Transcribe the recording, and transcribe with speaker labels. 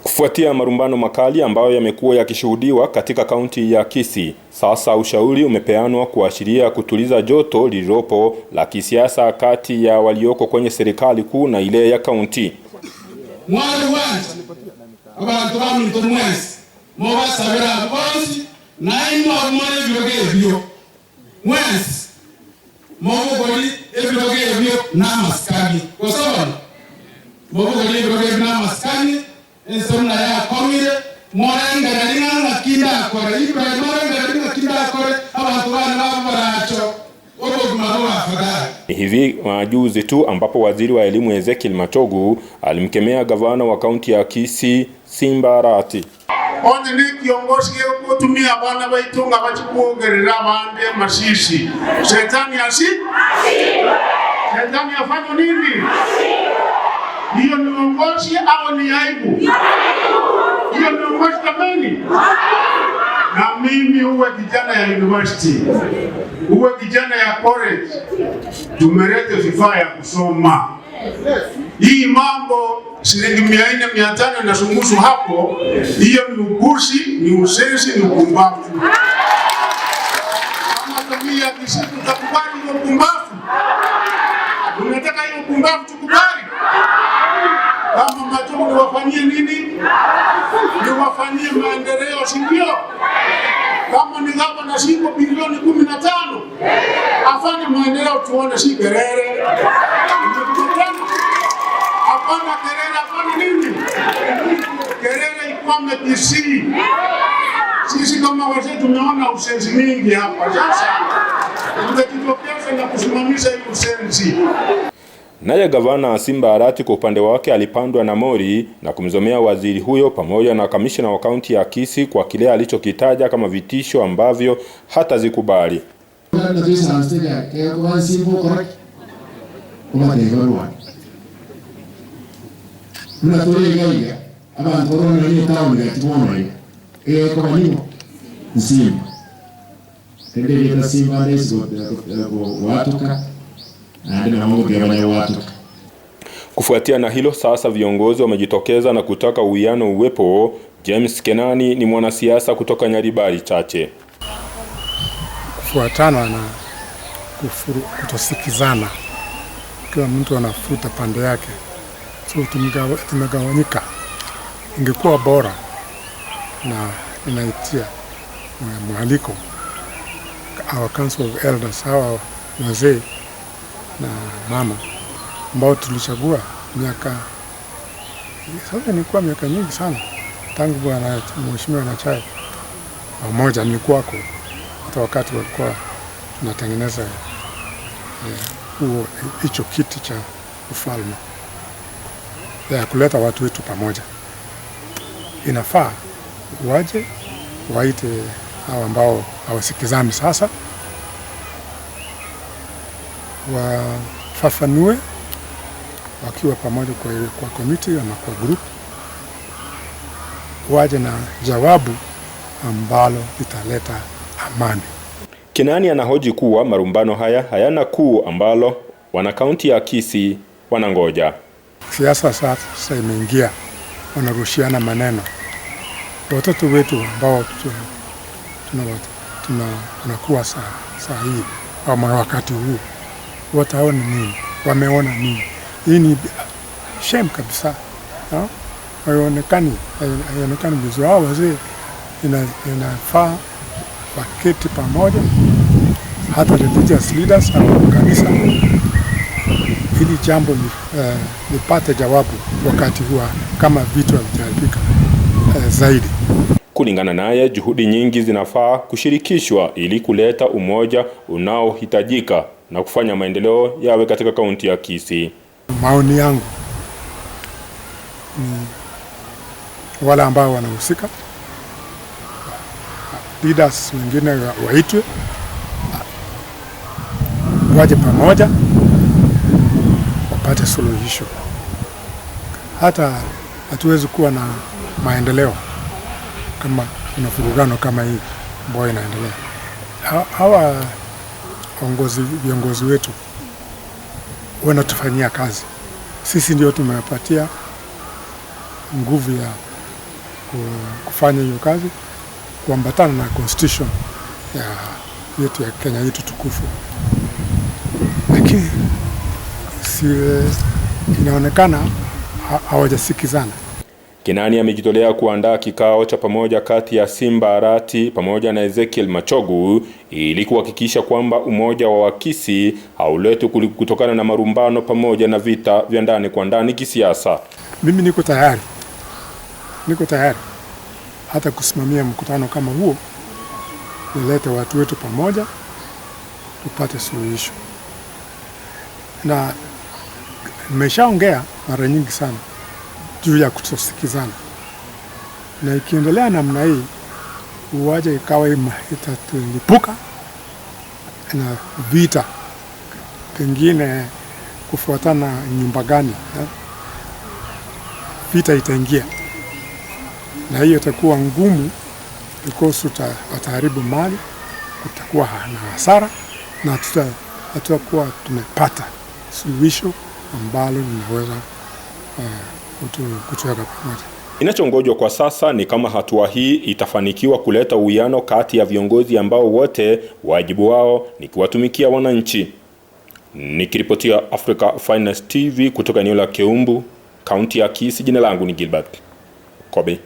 Speaker 1: Kufuatia marumbano makali ambayo yamekuwa yakishuhudiwa katika kaunti ya Kisii, sasa ushauri umepeanwa kuashiria kutuliza joto lililopo la kisiasa kati ya walioko kwenye serikali kuu na ile ya kaunti.
Speaker 2: Ensomna ya komire morenga na kinda kore ibe morenga na kinda kore abantu bana baracho obo afadhali.
Speaker 1: Hivi majuzi tu ambapo waziri wa elimu Ezekiel Machogu alimkemea gavana wa kaunti ya Kisii Simbarati.
Speaker 3: Onye ni kiongozi kutumia bana baitunga bachikuogerera bande mashishi. Shetani Shetani afanye nini? Hiyo ni uongozi au ni aibu? Hiyo ni uongozi kamili. Na mimi uwe kijana ya university, uwe kijana ya college, tumelete vifaa ya kusoma. Hii mambo shilingi 400 500 na sungusu hapo, hiyo ni ugusi, ni usensi, ni upumbavu. Kama tabia KISII tutakubali hiyo upumbavu? Unataka hiyo upumbavu tukubali? Kama Machogu niwafanyie nini? Niwafanyie maendeleo, si ndio? Kama ni gavana shilingi bilioni 15, afanye maendeleo tuone, si kelele. Hapana kelele, hapana nini? Kelele ikwame KISII. Sisi kama wazee tumeona usenzi mingi hapa. Sasa tutajitokeza na kusimamisha hiyo usenzi.
Speaker 1: Naye gavana Simbarati kwa upande wake alipandwa na mori na kumzomea waziri huyo pamoja na kamishna wa kaunti ya Kisii kwa kile alichokitaja kama vitisho ambavyo hata zikubali. Kufuatia na hilo, sasa viongozi wamejitokeza na kutaka uwiano uwepo. James Kenani ni mwanasiasa kutoka Nyaribari Chache.
Speaker 4: Kufuatana na kutosikizana, kila mtu anafuta pande yake, so tumegawanyika. Ingekuwa bora na inaitia mwaliko our council of elders, hawa wazee na mama ambao tulichagua miaka sasa, nilikuwa miaka nyingi sana tangu bwana mheshimiwa na chai pamoja, nilikuwako hata wakati walikuwa tunatengeneza huo hicho kiti cha ufalme ya kuleta watu wetu pamoja. Inafaa waje waite hao ambao hawasikizani sasa, wafafanue wakiwa pamoja kwa komiti ama kwa group, waje na jawabu ambalo litaleta amani.
Speaker 1: Kenani anahoji kuwa marumbano haya hayana kuu ambalo wana kaunti ya Kisii wanangoja.
Speaker 4: Siasa sasa imeingia, wanarushiana maneno. Watoto wetu ambao tunakuwa saa hii au wakati huu wataona nini? Wameona nini? Hii ni shame kabisa. Haionekani vizuri. Hao wazee inafaa waketi pamoja, hata religious leaders au kanisa, ili jambo lipate jawabu wakati huo kama vitu havijaribika zaidi.
Speaker 1: Kulingana naye, juhudi nyingi zinafaa kushirikishwa ili kuleta umoja unaohitajika na kufanya maendeleo yawe katika kaunti ya Kisii.
Speaker 4: Maoni yangu ni wale ambao wanahusika, leaders wengine waitwe, waje pamoja, wapate suluhisho. Hata hatuwezi kuwa na maendeleo kama kuna furugano kama hii ambayo inaendelea. Hawa viongozi wetu wanatufanyia kazi. Sisi ndio tumewapatia nguvu ya kufanya hiyo kazi kuambatana na constitution yetu ya Kenya yetu tukufu, lakini inaonekana hawajasikizana.
Speaker 1: Kenani amejitolea kuandaa kikao cha pamoja kati ya Simba Arati pamoja na Ezekiel Machogu ili kuhakikisha kwamba umoja wa KISII hauletwi kutokana na marumbano pamoja na vita vya ndani kwa ndani kisiasa.
Speaker 4: Mimi niko tayari hata kusimamia mkutano kama huo, nilete watu wetu pamoja tupate suluhisho. Na nimeshaongea mara nyingi sana juu ya kutosikizana, na ikiendelea namna hii uwaje ikawa itatulipuka na vita, pengine kufuatana nyumba gani vita itaingia, na hiyo itakuwa ngumu because wataharibu mali, kutakuwa na hasara, na tutakuwa tumepata suluhisho ambalo linaweza kutuweka pamoja.
Speaker 1: Inachongojwa kwa sasa ni kama hatua hii itafanikiwa kuleta uwiano kati ya viongozi ambao wote wajibu wao ni kuwatumikia wananchi. Nikiripotia Africa Finest TV kutoka eneo la Keumbu, kaunti ya KISII, jina langu ni Gilbert Kobe.